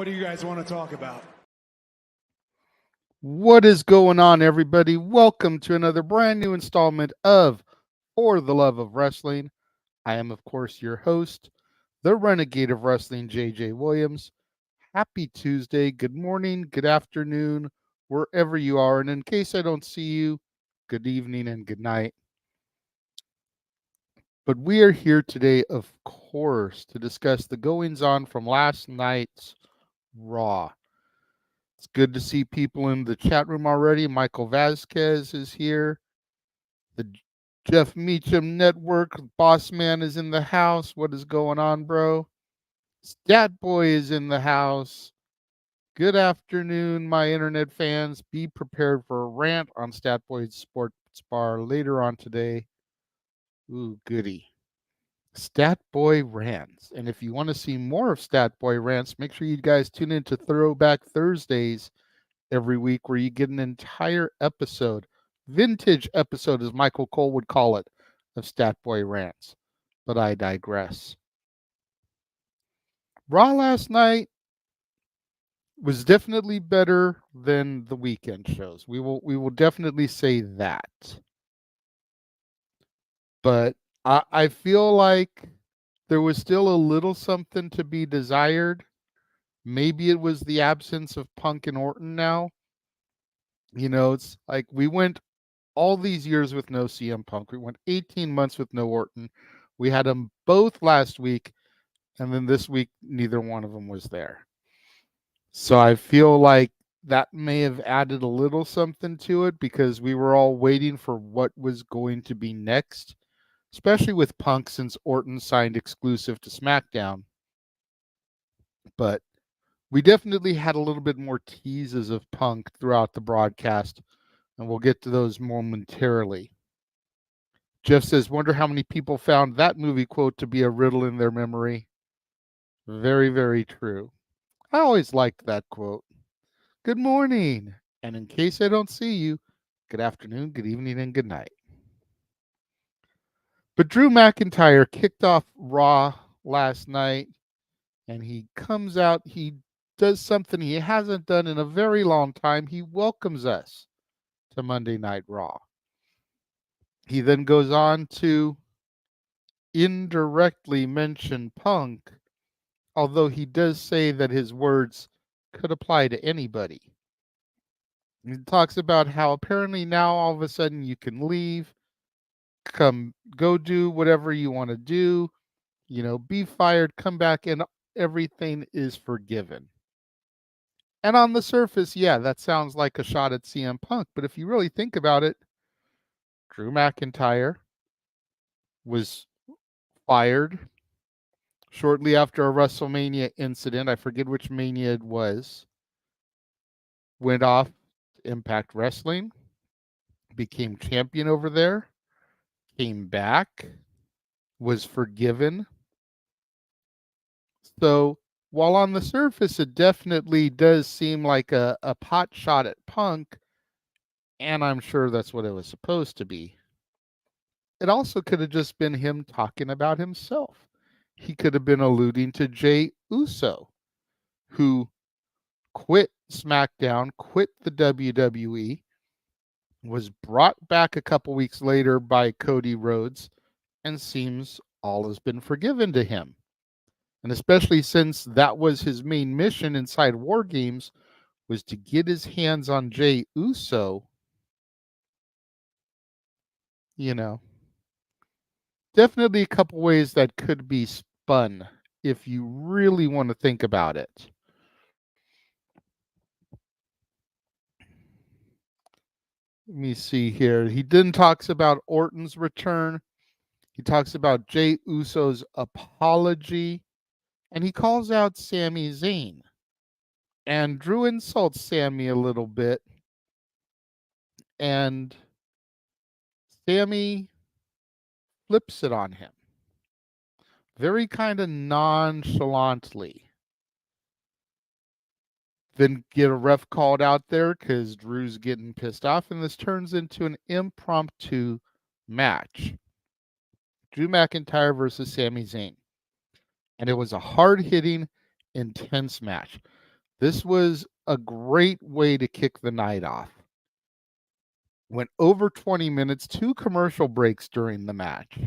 What do you guys want to talk about? What is going on, everybody? Welcome to another brand new installment of For the Love of Wrestling. I am, of course, your host, the Renegade of Wrestling, JJ Williams. Happy Tuesday. Good morning, good afternoon, wherever you are. And in case I don't see you, good evening and good night. But we are here today, of course, to discuss the goings on from last night's Raw. It's good to see people in the chat room already. Michael Vasquez is here. The Jeff Meacham Network boss man is in the house. What is going on, bro? Stat Boy is in the house. Good afternoon, my internet fans. Be prepared for a rant on Stat Boy's Sports Bar later on today. Ooh, goody. Stat Boy rants. And if you want to see more of Stat Boy rants, make sure you guys tune in to Throwback Thursdays every week, where you get an entire episode, vintage episode, as Michael Cole would call it, of Stat Boy rants. But I digress. Raw last night was definitely better than the weekend shows. We will definitely say that. But I feel like there was still a little something to be desired. Maybe it was the absence of Punk and Orton now. You know, it's like we went all these years with no CM Punk. We went 18 months with no Orton. We had them both last week, and then this week, neither one of them was there. So I feel like that may have added a little something to it, because we were all waiting for what was going to be next, especially with Punk, since Orton signed exclusive to SmackDown. But we definitely had a little bit more teases of Punk throughout the broadcast, and we'll get to those momentarily. Jeff says, wonder how many people found that movie quote to be a riddle in their memory. Very, very true. I always liked that quote. Good morning. And in case I don't see you, good afternoon, good evening, and good night. But Drew McIntyre kicked off Raw last night, and he comes out. He does something he hasn't done in a very long time. He welcomes us to Monday Night Raw. He then goes on to indirectly mention Punk, although he does say that his words could apply to anybody. He talks about how apparently now all of a sudden you can leave, go do whatever you want to do, be fired, come back, and everything is forgiven. And on the surface, yeah, that sounds like a shot at CM Punk. But if you really think about it, Drew McIntyre was fired shortly after a WrestleMania incident. I forget which Mania it was. Went off to Impact Wrestling, became champion over there, came back, was forgiven. So while on the surface it definitely does seem like a pot shot at Punk, and I'm sure that's what it was supposed to be, it also could have just been him talking about himself. He could have been alluding to Jey Uso, who quit SmackDown, quit the WWE, was brought back a couple weeks later by Cody Rhodes, and seems all has been forgiven to him. And especially since that was his main mission inside War Games, was to get his hands on Jey Uso. Definitely a couple ways that could be spun if you really want to think about it. Let me see here. He then talks about Orton's return. He talks about Jey Uso's apology. And he calls out Sami Zayn. And Drew insults Sami a little bit. And Sami flips it on him. Very kind of nonchalantly. Then get a ref called out there because Drew's getting pissed off, and this turns into an impromptu match. Drew McIntyre versus Sami Zayn. And it was a hard-hitting, intense match. This was a great way to kick the night off. Went over 20 minutes, 2 commercial breaks during the match.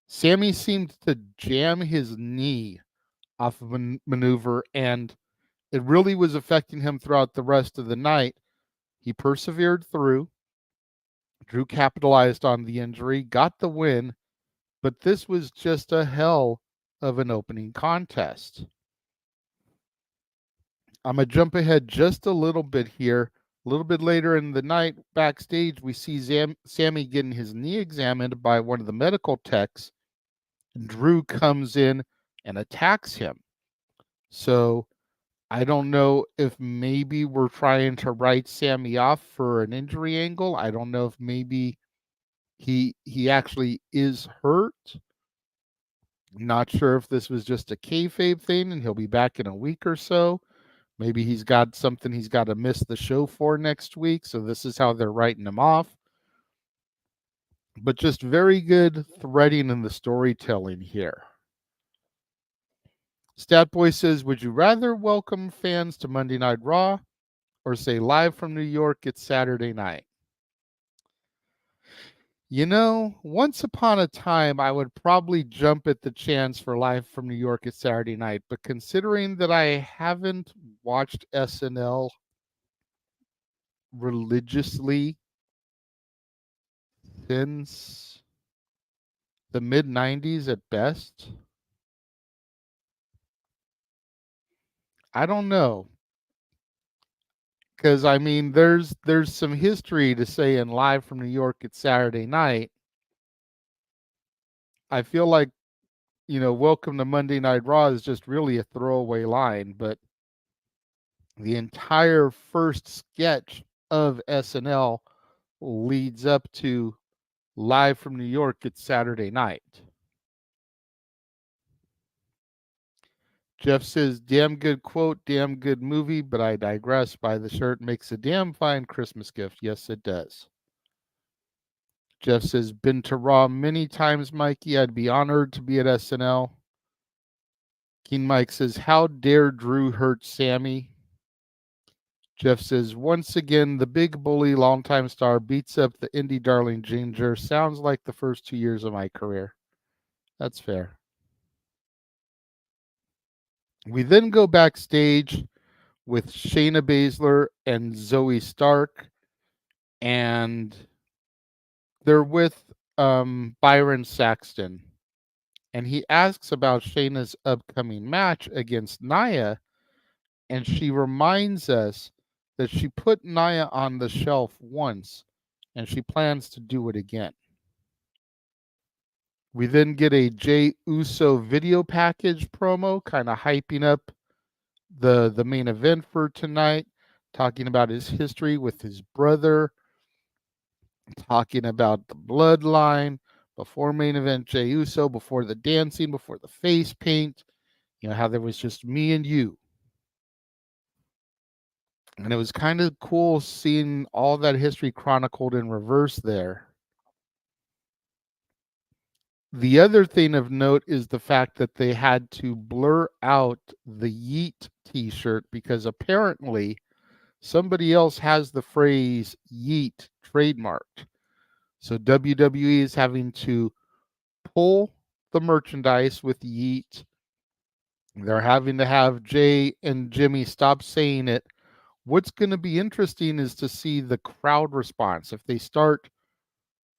Sammy seemed to jam his knee off of a maneuver, and it really was affecting him throughout the rest of the night. He persevered through. Drew capitalized on the injury, got the win, but this was just a hell of an opening contest. I'm going to jump ahead just a little bit here. A little bit later in the night, backstage, we see Sammy getting his knee examined by one of the medical techs. Drew comes in and attacks him. So I don't know if maybe we're trying to write Sammy off for an injury angle. I don't know if maybe he actually is hurt. Not sure if this was just a kayfabe thing and he'll be back in a week or so. Maybe he's got something he's got to miss the show for next week, so this is how they're writing him off. But just very good threading in the storytelling here. Statboy says, would you rather welcome fans to Monday Night Raw or say live from New York, it's Saturday night? You know, once upon a time, I would probably jump at the chance for live from New York at Saturday night. But considering that I haven't watched SNL religiously since the mid 90s at best, I don't know. Because I mean, there's some history to say in live from New York at Saturday night. I feel like, you know, welcome to Monday Night Raw is just really a throwaway line, but the entire first sketch of SNL leads up to live from New York at Saturday night. Jeff says, damn good quote, damn good movie, but I digress. Buy the shirt, makes a damn fine Christmas gift. Yes, it does. Jeff says, been to Raw many times, Mikey. I'd be honored to be at SNL. King Mike says, how dare Drew hurt Sammy? Jeff says, once again, the big bully longtime star beats up the indie darling Ginger. Sounds like the first 2 years of my career. That's fair. We then go backstage with Shayna Baszler and Zoe Stark, and they're with Byron Saxton. And he asks about Shayna's upcoming match against Nia, and she reminds us that she put Nia on the shelf once, and she plans to do it again. We then get a Jey Uso video package promo, kind of hyping up the main event for tonight, talking about his history with his brother, talking about the bloodline, before main event Jey Uso, before the dancing, before the face paint, you know, how there was just me and you. And it was kind of cool seeing all that history chronicled in reverse there. The other thing of note is the fact that they had to blur out the Yeet t-shirt because apparently somebody else has the phrase Yeet trademarked. So WWE is having to pull the merchandise with Yeet. They're having to have Jay and Jimmy stop saying it. What's going to be interesting is to see the crowd response. If they start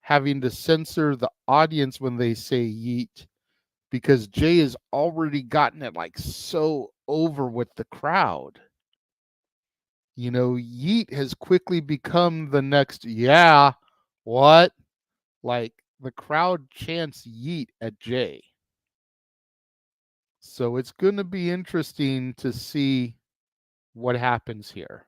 having to censor the audience when they say Yeet, because Jay has already gotten it like so over with the crowd. You know, Yeet has quickly become the next, yeah, what? Like the crowd chants Yeet at Jay. So it's going to be interesting to see what happens here.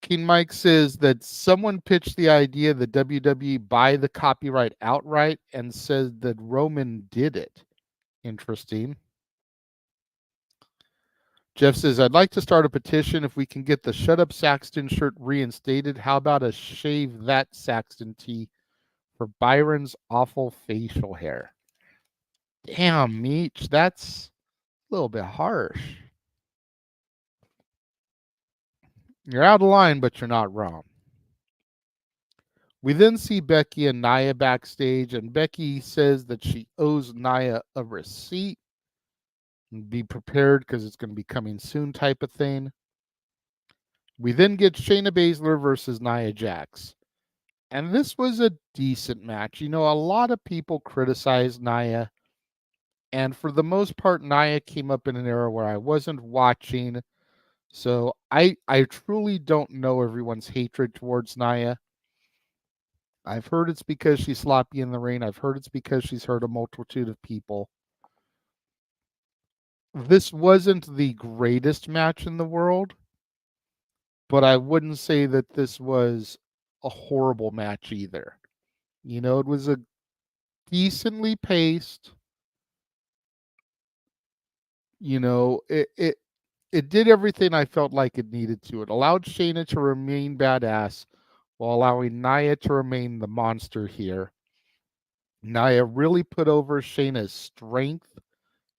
King Mike says that someone pitched the idea that WWE buy the copyright outright and says that Roman did it. Interesting. Jeff says, I'd like to start a petition if we can get the Shut Up Saxton shirt reinstated. How about a Shave That Saxton tee for Byron's awful facial hair? Damn, Meech, that's A little bit harsh. You're out of line, but you're not wrong. We then see Becky and Nia backstage, and Becky says that she owes Nia a receipt. And be prepared because it's going to be coming soon, type of thing. We then get Shayna Baszler versus Nia Jax. And this was a decent match. You know, a lot of people criticize Nia. And for the most part, Nia came up in an era where I wasn't watching. So I truly don't know everyone's hatred towards Nia. I've heard it's because she's sloppy in the ring. I've heard it's because she's hurt a multitude of people. This wasn't the greatest match in the world, but I wouldn't say that this was a horrible match either. You know, it was a decently paced, you know, it did everything I felt like it needed to. It allowed Shayna to remain badass while allowing Nia to remain the monster here. Nia really put over Shayna's strength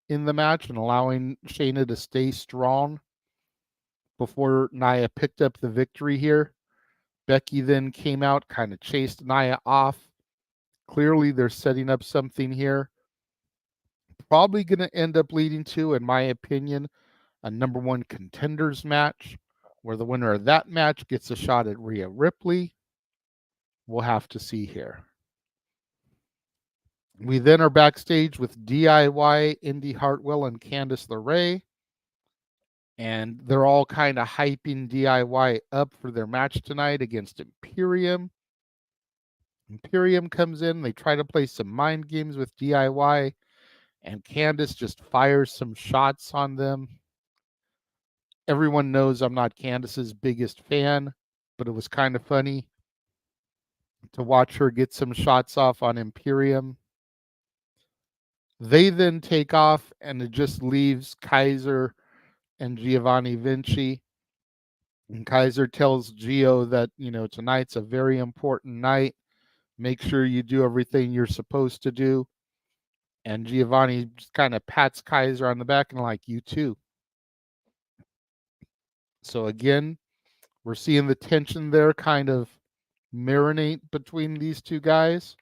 in the match and allowing Shayna to stay strong before Nia picked up the victory here. Becky then came out, kind of chased Nia off. Clearly, they're setting up something here. Probably going to end up leading to, in my opinion, a number one contenders match where the winner of that match gets a shot at Rhea Ripley. We'll have to see here. We then are backstage with DIY, Indy Hartwell, and Candice LeRae. And they're all kind of hyping DIY up for their match tonight against Imperium. Imperium comes in. They try to play some mind games with DIY. And Candice just fires some shots on them. Everyone knows I'm not Candice's biggest fan, but it was kind of funny to watch her get some shots off on Imperium. They then take off, and it just leaves Kaiser and Giovanni Vinci. And Kaiser tells Gio that, you know, tonight's a very important night. Make sure you do everything you're supposed to do. And Giovanni just kind of pats Kaiser on the back and like, you too. So again, we're seeing the tension there kind of marinate between these two guys.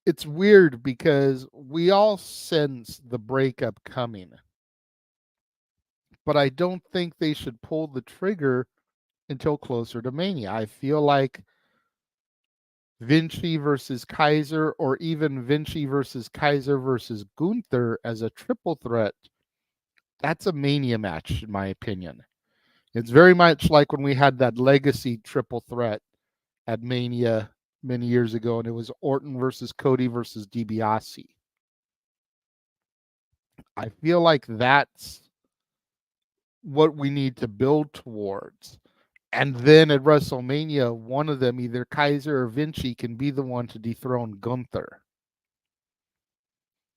It's weird because we all sense the breakup coming, but I don't think they should pull the trigger until closer to Mania. I feel like Vinci versus Kaiser, or even Vinci versus Kaiser versus Gunther as a triple threat, that's a Mania match, in my opinion. It's very much like when we had that legacy triple threat at Mania many years ago, and it was Orton versus Cody versus DiBiase. I feel like that's what we need to build towards. And then at WrestleMania, one of them, either Kaiser or Vinci, can be the one to dethrone Gunther.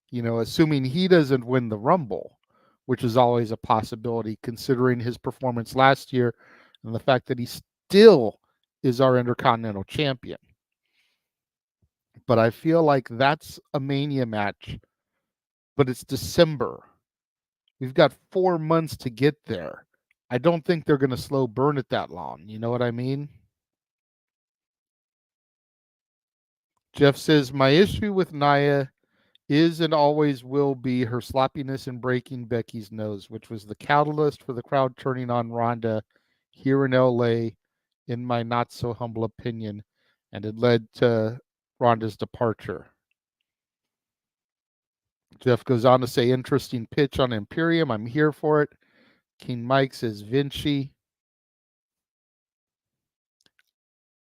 You know, assuming he doesn't win the Rumble, which is always a possibility considering his performance last year and the fact that he still is our Intercontinental Champion. But I feel like that's a Mania match, but it's December. We've got 4 months to get there. I don't think they're going to slow burn it that long. You know what I mean? Jeff says, my issue with Nia is and always will be her sloppiness in breaking Becky's nose, which was the catalyst for the crowd turning on Ronda here in LA, in my not so humble opinion, and it led to Ronda's departure. Jeff goes on to say, interesting pitch on Imperium. I'm here for it. King Mike says, Vinci.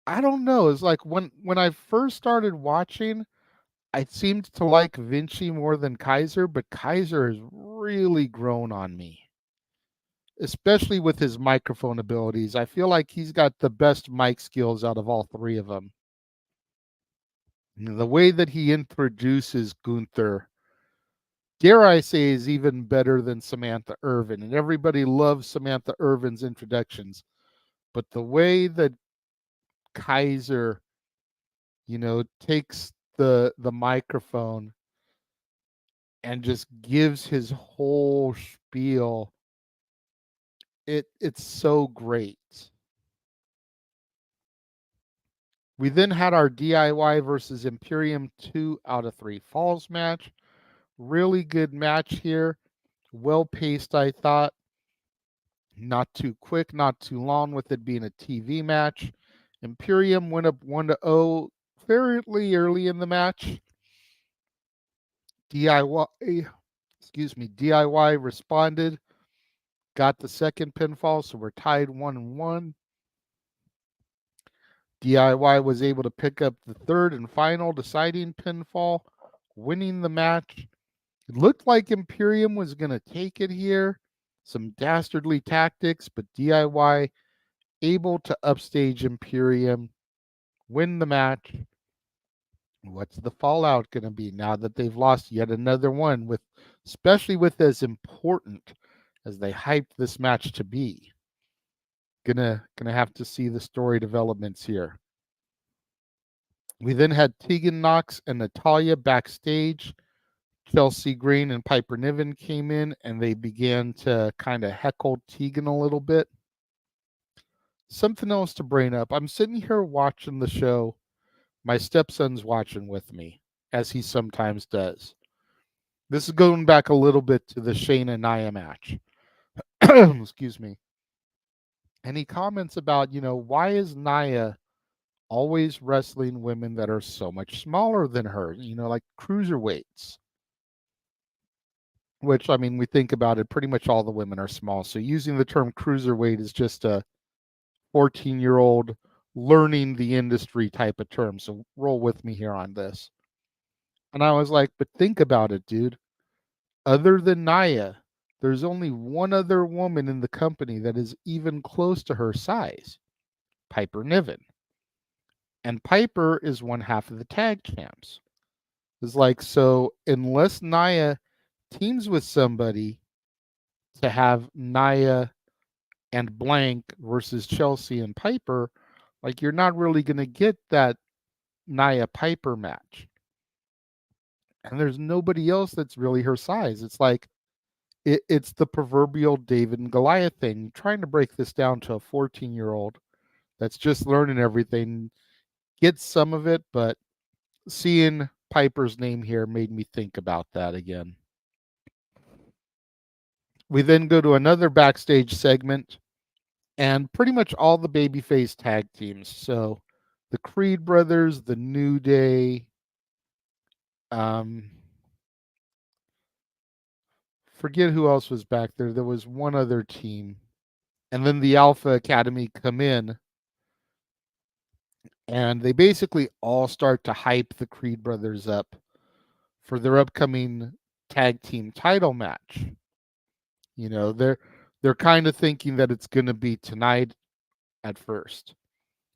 I don't know. It's like when I first started watching, I seemed to like Vinci more than Kaiser, but Kaiser has really grown on me, especially with his microphone abilities. I feel like he's got the best mic skills out of all three of them. The way that he introduces Gunther, dare I say, is even better than Samantha Irvin. And everybody loves Samantha Irvin's introductions. But the way that Kaiser, you know, takes the microphone and just gives his whole spiel. It's so great. We then had our DIY versus Imperium 2 out of 3 falls match. Really good match here. Well paced, I thought. Not too quick, not too long with it being a TV match. Imperium went up 1-0 fairly early in the match. DIY responded, got the second pinfall, so we're tied 1-1. DIY was able to pick up the third and final deciding pinfall, winning the match. It looked like Imperium was going to take it here. Some dastardly tactics, but DIY able to upstage Imperium, win the match. What's the fallout going to be now that they've lost yet another one, with especially with as important as they hyped this match to be? Gonna have to see the story developments here. We then had Tegan Knox and Natalya backstage. Chelsea Green and Piper Niven came in and they began to kind of heckle Tegan a little bit. Something else to bring up. I'm sitting here watching the show. My stepson's watching with me, as he sometimes does. This is going back a little bit to the Shayna Nia match. Excuse me. And he comments about, why is Nia always wrestling women that are so much smaller than her, like cruiserweights? Which, I mean, we think about it, pretty much all the women are small. So using the term cruiserweight is just a 14-year-old learning the industry type of term. So roll with me here on this. And I was like, but think about it, dude. Other than Nia, there's only one other woman in the company that is even close to her size, Piper Niven. And Piper is one half of the tag champs. It's like, so unless Nia teams with somebody to have Nia and blank versus Chelsea and Piper, like you're not really going to get that Nia Piper match. And there's nobody else that's really her size. It's like, it's the proverbial David and Goliath thing. Trying to break this down to a 14-year-old that's just learning everything, gets some of it, but seeing Piper's name here made me think about that again. We then go to another backstage segment, and pretty much all the babyface tag teams. So the Creed brothers, the New Day, forget who else was back there. There was one other team. And then the Alpha Academy come in, and they basically all start to hype the Creed brothers up for their upcoming tag team title match. They're kind of thinking that it's going to be tonight at first.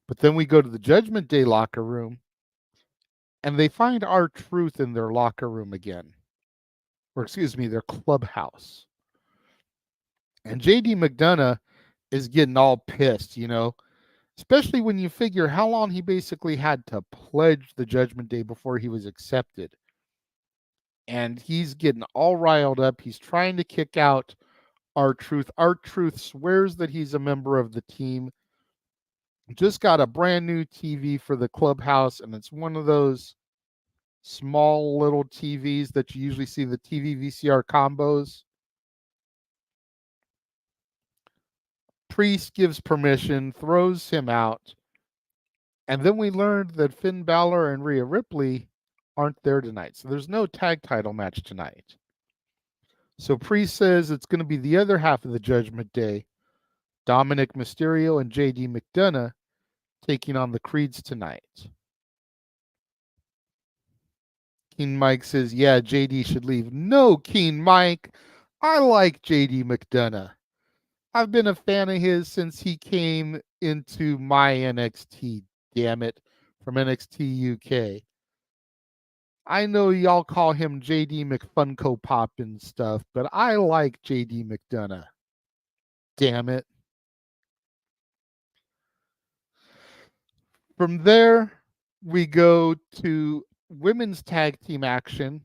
But then we go to the Judgment Day locker room, and they find R-Truth in their locker room again. Or excuse me, their clubhouse. And JD McDonough is getting all pissed, especially when you figure how long he basically had to pledge the Judgment Day before he was accepted. And he's getting all riled up. He's trying to kick out R-Truth. R-Truth swears that he's a member of the team. Just got a brand new TV for the clubhouse, and it's one of those small little TVs that you usually see, the TV VCR combos. Priest gives permission, throws him out. And then we learned that Finn Balor and Rhea Ripley aren't there tonight. So there's no tag title match tonight. So Priest says it's going to be the other half of the Judgment Day, Dominic Mysterio and JD McDonough, taking on the Creeds tonight. Keen Mike says, yeah, JD should leave. No, Keen Mike. I like JD McDonough. I've been a fan of his since he came into my NXT, damn it, from NXT UK. I know y'all call him JD McFunko Pop and stuff, but I like JD McDonough. Damn it. From there, we go to women's tag team action.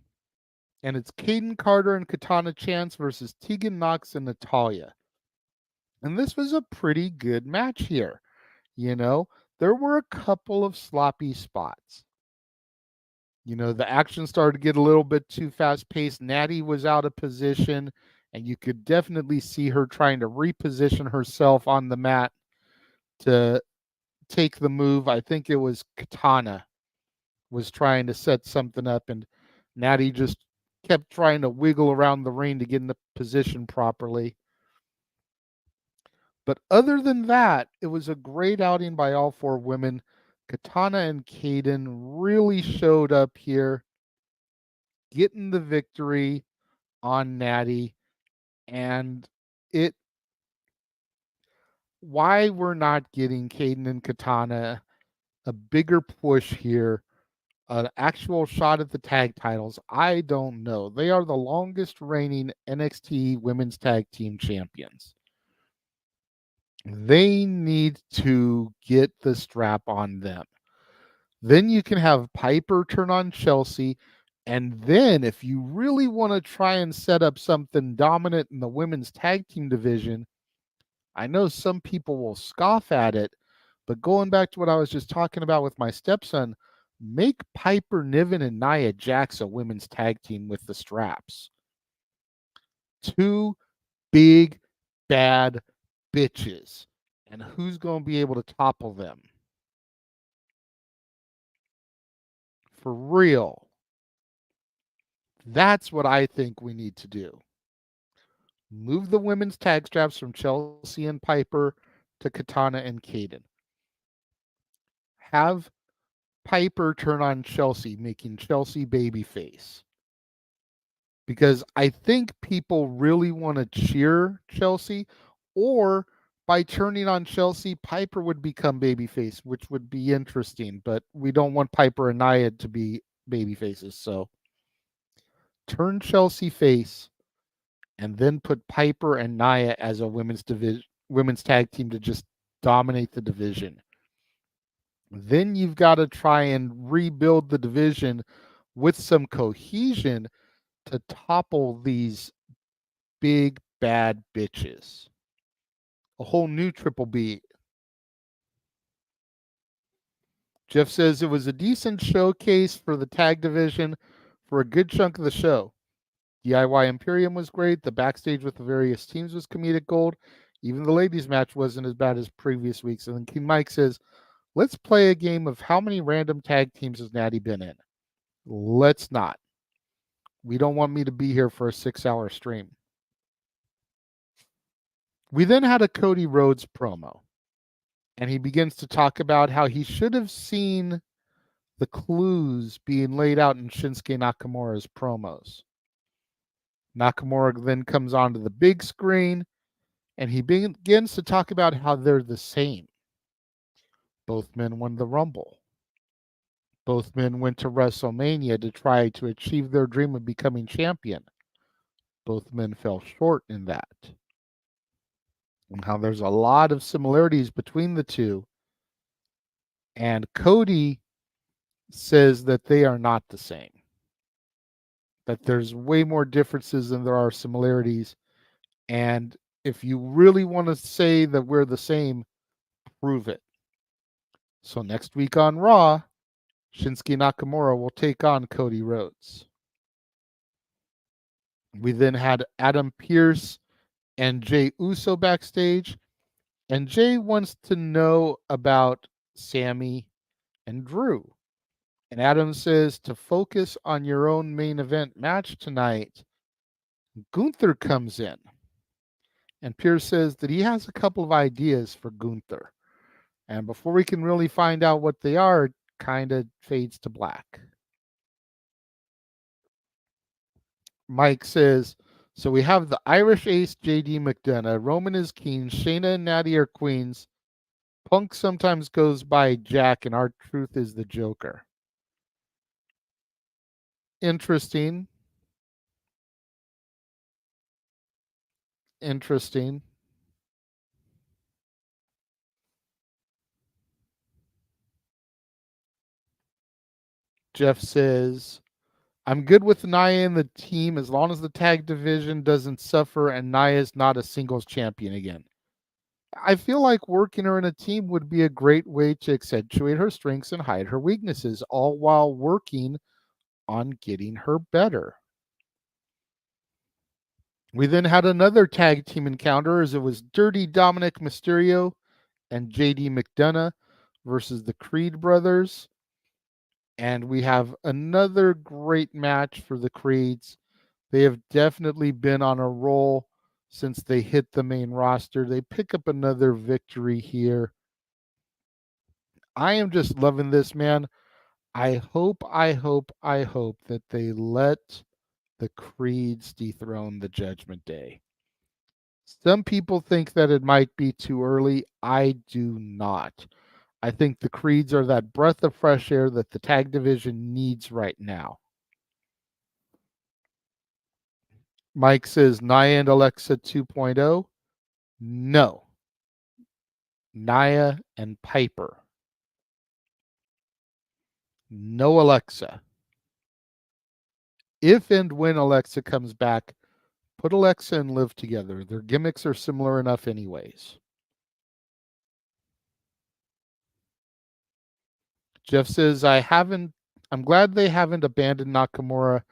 And it's Caden Carter and Katana Chance versus Tegan Knox and Natalia. And this was a pretty good match here. You know, there were a couple of sloppy spots. You know, the action started to get a little bit too fast paced. Natty was out of position, and you could definitely see her trying to reposition herself on the mat to take the move. I think it was Katana was trying to set something up, and Natty just kept trying to wiggle around the ring to get in the position properly. But other than that, it was a great outing by all four women. Katana and Kaden really showed up here, getting the victory on Natty. And it why we're not getting Kaden and Katana a bigger push here, an actual shot at the tag titles, I don't know. They are the longest reigning NXT Women's Tag Team Champions. They need to get the strap on them. Then you can have Piper turn on Chelsea. And then if you really want to try and set up something dominant in the women's tag team division, I know some people will scoff at it, but going back to what I was just talking about with my stepson, make Piper Niven and Nia Jax a women's tag team with the straps. Two big, bad bitches. And who's going to be able to topple them? For real. That's what I think we need to do. Move the women's tag straps from Chelsea and Piper to Katana and Kaden. Have Piper turn on Chelsea, making Chelsea babyface. Because I think people really want to cheer Chelsea, or by turning on Chelsea, Piper would become babyface, which would be interesting. But we don't want Piper and Nia to be babyfaces. So turn Chelsea face and then put Piper and Nia as a women's tag team to just dominate the division. Then you've got to try and rebuild the division with some cohesion to topple these big bad bitches. A whole new Triple B. Jeff says it was a decent showcase for the tag division for a good chunk of the show. DIY Imperium was great. The backstage with the various teams was comedic gold. Even the ladies' match wasn't as bad as previous weeks. And then King Mike says, let's play a game of how many random tag teams has Natty been in? Let's not. We don't want me to be here for a 6-hour stream. We then had a Cody Rhodes promo. And he begins to talk about how he should have seen the clues being laid out in Shinsuke Nakamura's promos. Nakamura then comes onto the big screen and he begins to talk about how they're the same. Both men won the Rumble. Both men went to WrestleMania to try to achieve their dream of becoming champion. Both men fell short in that. And how there's a lot of similarities between the two. And Cody says that they are not the same. That there's way more differences than there are similarities. And if you really want to say that we're the same, prove it. So next week on Raw, Shinsuke Nakamura will take on Cody Rhodes. We then had Adam Pearce and Jey Uso backstage. And Jey wants to know about Sammy and Drew. And Adam says to focus on your own main event match tonight. Gunther comes in. And Pierce says that he has a couple of ideas for Gunther. And before we can really find out what they are, it kind of fades to black. Mike says, so we have the Irish Ace JD McDonough, Roman is King, Shayna and Natty are queens, Punk sometimes goes by Jack, and R-Truth is the Joker. Interesting. Interesting. Jeff says, I'm good with Nia and the team as long as the tag division doesn't suffer and Nia is not a singles champion again. I feel like working her in a team would be a great way to accentuate her strengths and hide her weaknesses, all while working on getting her better. We then had another tag team encounter as it was Dirty Dominic Mysterio and JD McDonough versus the Creed brothers. And we have another great match for the Creeds. They have definitely been on a roll since they hit the main roster. They pick up another victory here. I am just loving this, man. I hope that they let the Creeds dethrone the Judgment Day. Some people think that it might be too early. I do not. I think the Creeds are that breath of fresh air that the tag division needs right now. Mike says Nia and Alexa 2.0. No. Nia and Piper. No Alexa. If and when Alexa comes back, put Alexa and Liv together. Their gimmicks are similar enough anyways. Jeff says, I'm glad they haven't abandoned Nakamura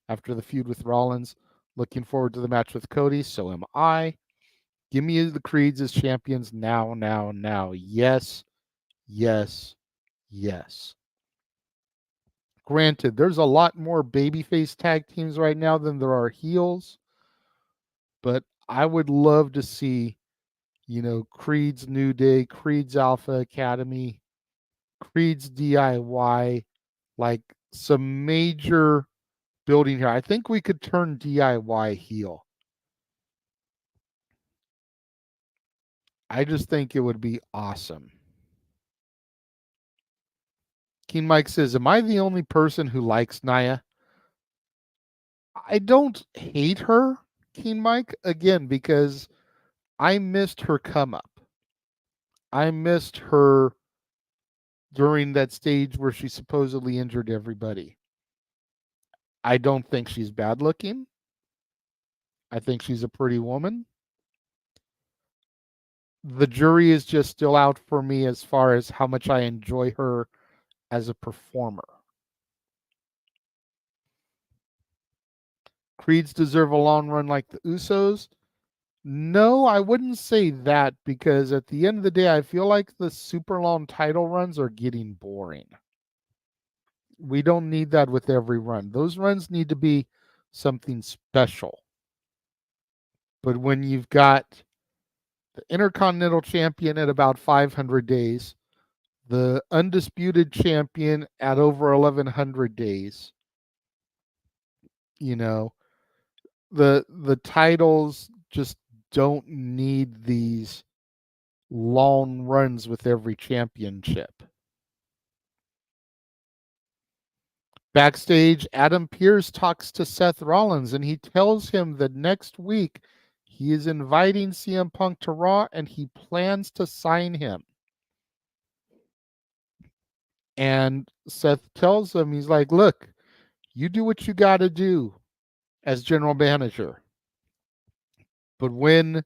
after the feud with Rollins. Looking forward to the match with Cody. So am I. Give me the Creeds as champions now. Yes, yes, yes. Granted, there's a lot more babyface tag teams right now than there are heels. But I would love to see, Creed's New Day, Creed's Alpha Academy, Creed's DIY, like some major building here. I think we could turn DIY heel. I just think it would be awesome. Keen Mike says, am I the only person who likes Nia? I don't hate her, Keen Mike, again, because I missed her come up. I missed her during that stage where she supposedly injured everybody. I don't think she's bad looking. I think she's a pretty woman. The jury is just still out for me as far as how much I enjoy her as a performer. Creeds deserve a long run like the Usos. No, I wouldn't say that because at the end of the day, I feel like the super long title runs are getting boring. We don't need that with every run. Those runs need to be something special. But when you've got the Intercontinental Champion at about 500 days, the Undisputed Champion at over 1,100 days, the titles just don't need these long runs with every championship. Backstage, Adam Pearce talks to Seth Rollins and he tells him that next week he is inviting CM Punk to Raw and he plans to sign him. And Seth tells him, he's like, look, you do what you got to do as general manager. But when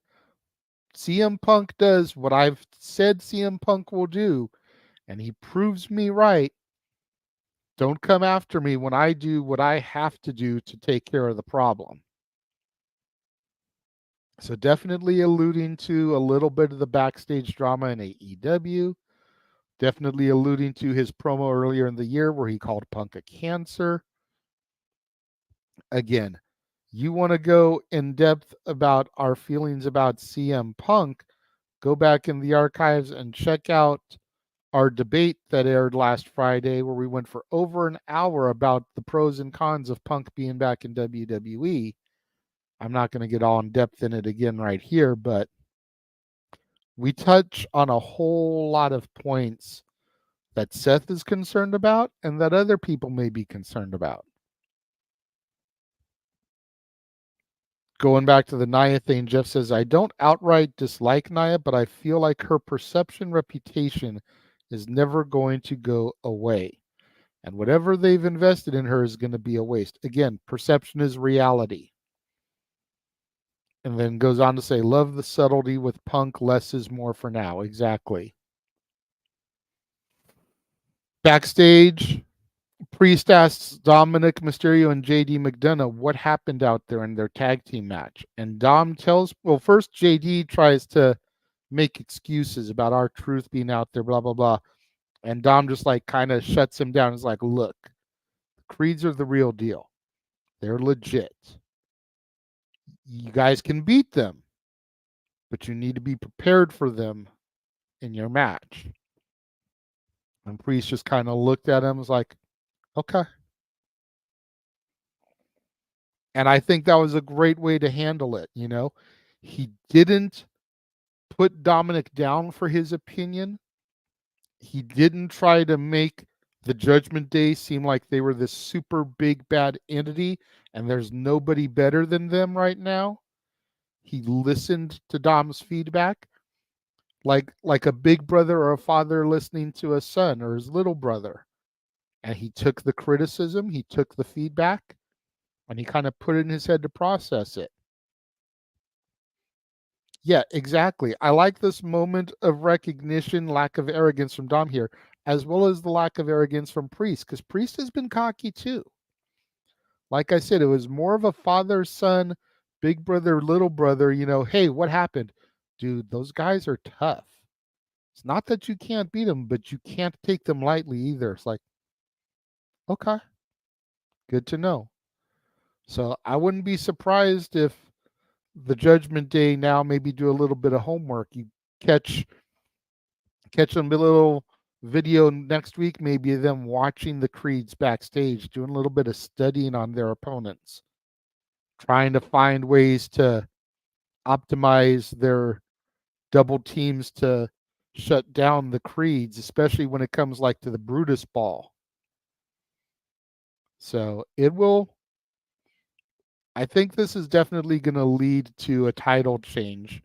CM Punk does what I've said CM Punk will do, and he proves me right, don't come after me when I do what I have to do to take care of the problem. So definitely alluding to a little bit of the backstage drama in AEW. Definitely alluding to his promo earlier in the year where he called Punk a cancer. Again, you want to go in depth about our feelings about CM Punk, go back in the archives and check out our debate that aired last Friday where we went for over an hour about the pros and cons of Punk being back in WWE. I'm not going to get all in depth in it again right here, but we touch on a whole lot of points that Seth is concerned about and that other people may be concerned about. Going back to the Nia thing, Jeff says, I don't outright dislike Nia, but I feel like her perception reputation is never going to go away. And whatever they've invested in her is going to be a waste. Again, perception is reality. And then goes on to say, love the subtlety with Punk, less is more for now. Exactly. Backstage, Priest asks Dominic Mysterio and JD McDonough what happened out there in their tag team match. And Dom tells, well, first JD tries to make excuses about R-Truth being out there, blah, blah, blah. And Dom just like kind of shuts him down. He's like, look, Creeds are the real deal. They're legit. You guys can beat them, but you need to be prepared for them in your match. And Priest just kind of looked at him and was like, okay. And I think that was a great way to handle it. You know, he didn't put Dominic down for his opinion. He didn't try to make the Judgment Day seem like they were this super big bad entity and there's nobody better than them right now. He listened to Dom's feedback like a big brother or a father listening to a son or his little brother. And he took the criticism, he took the feedback, and he kind of put it in his head to process it. Yeah, exactly. I like this moment of recognition, lack of arrogance from Dom here, as well as the lack of arrogance from Priest, because Priest has been cocky too. Like I said, it was more of a father son, big brother, little brother, you know, hey, what happened? Dude, those guys are tough. It's not that you can't beat them, but you can't take them lightly either. It's like, okay, good to know. So I wouldn't be surprised if the Judgment Day now maybe do a little bit of homework. You catch them a little video next week, maybe them watching the Creeds backstage, doing a little bit of studying on their opponents, trying to find ways to optimize their double teams to shut down the Creeds, especially when it comes like to the Brutus ball. So it will, I think this is definitely going to lead to a title change,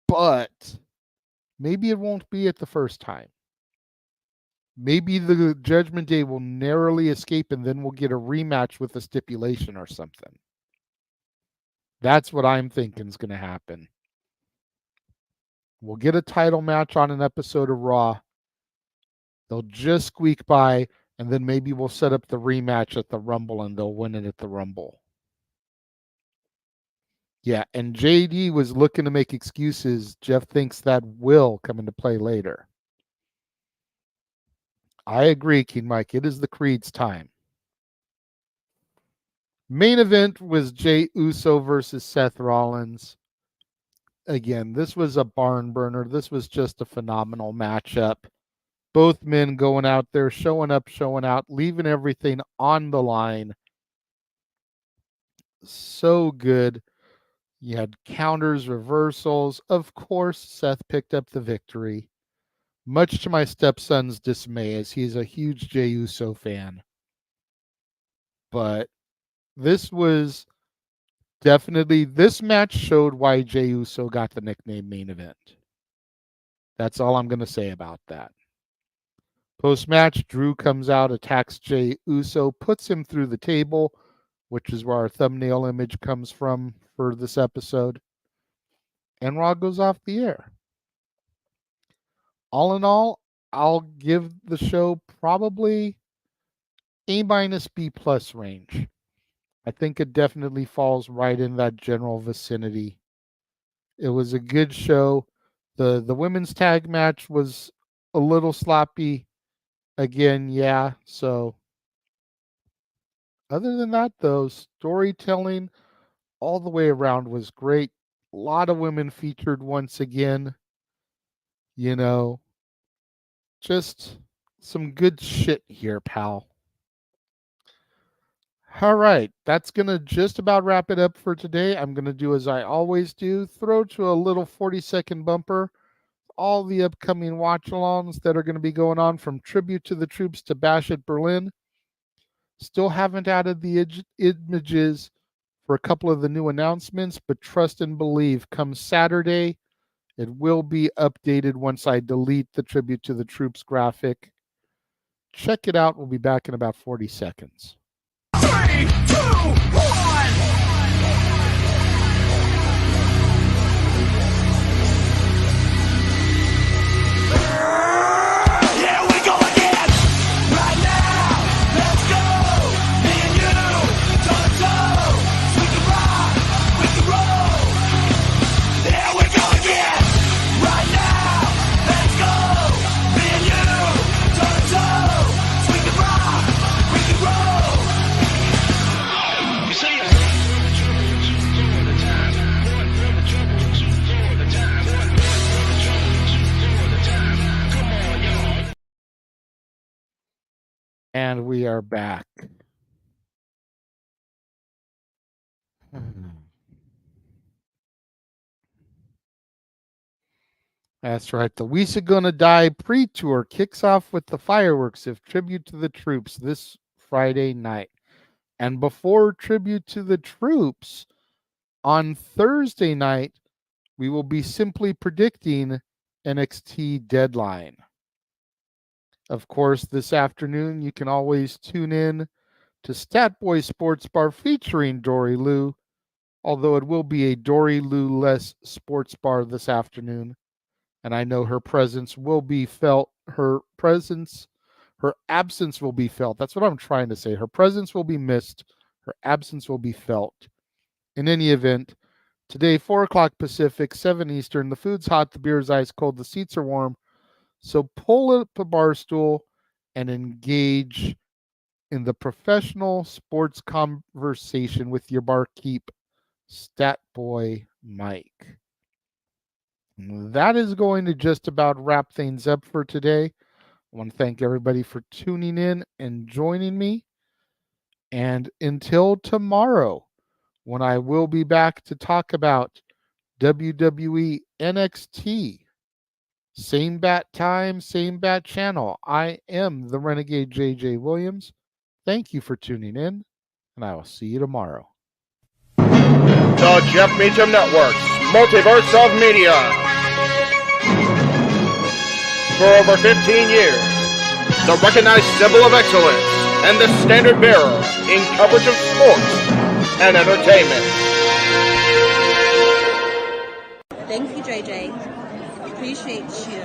but maybe it won't be at the first time. Maybe the Judgment Day will narrowly escape and then we'll get a rematch with a stipulation or something. That's what I'm thinking is going to happen. We'll get a title match on an episode of Raw. They'll just squeak by, and then maybe we'll set up the rematch at the Rumble and they'll win it at the Rumble. Yeah, and JD was looking to make excuses. Jeff thinks that will come into play later. I agree, King Mike. It is the Creed's time. Main event was Jey Uso versus Seth Rollins. Again, this was a barn burner. This was just a phenomenal matchup. Both men going out there, showing up, showing out, leaving everything on the line. So good. You had counters, reversals. Of course, Seth picked up the victory, much to my stepson's dismay, as he's a huge Jey Uso fan. But this was definitely, this match showed why Jey Uso got the nickname main event. That's all I'm going to say about that. Post-match, Drew comes out, attacks Jey Uso, puts him through the table, which is where our thumbnail image comes from for this episode. And Raw goes off the air. All in all, I'll give the show probably A- B+ range. I think it definitely falls right in that general vicinity. It was a good show. The women's tag match was a little sloppy. Again, yeah. So other than that, though, storytelling all the way around was great. A lot of women featured once again. You know, just some good shit here, pal. All right, that's going to just about wrap it up for today. I'm going to do as I always do, throw to a little 40-second bumper all the upcoming watch-alongs that are going to be going on, from Tribute to the Troops to Bash at Berlin. Still haven't added the images for a couple of the new announcements, but trust and believe, come Saturday, it will be updated once I delete the Tribute to the Troops graphic. check it out. We'll be back in about 40 seconds. 3, 2, 1. And we are back. That's right. The We Should Gonna Die pre-tour kicks off with the fireworks of Tribute to the Troops this Friday night. And before Tribute to the Troops, on Thursday night, we will be simply predicting NXT Deadline. Of course, this afternoon, you can always tune in to Statboy Sports Bar featuring Dory Lou, although it will be a Dory Lou-less sports bar this afternoon. And I know her presence will be felt. Her absence will be felt. That's what I'm trying to say. Her presence will be missed. Her absence will be felt. In any event, today, 4 o'clock Pacific, 7 Eastern, the food's hot, the beer's ice cold, the seats are warm. So pull up a bar stool and engage in the professional sports conversation with your barkeep, Stat Boy Mike. That is going to just about wrap things up for today. I want to thank everybody for tuning in and joining me. And until tomorrow, when I will be back to talk about WWE NXT. Same bat time, same bat channel. I am the Renegade JJ Williams. Thank you for tuning in, and I will see you tomorrow. The Jeff Meacham Network's Multiverse of Media. For over 15 years, the recognized symbol of excellence and the standard bearer in coverage of sports and entertainment. Thank you, JJ. Appreciate you.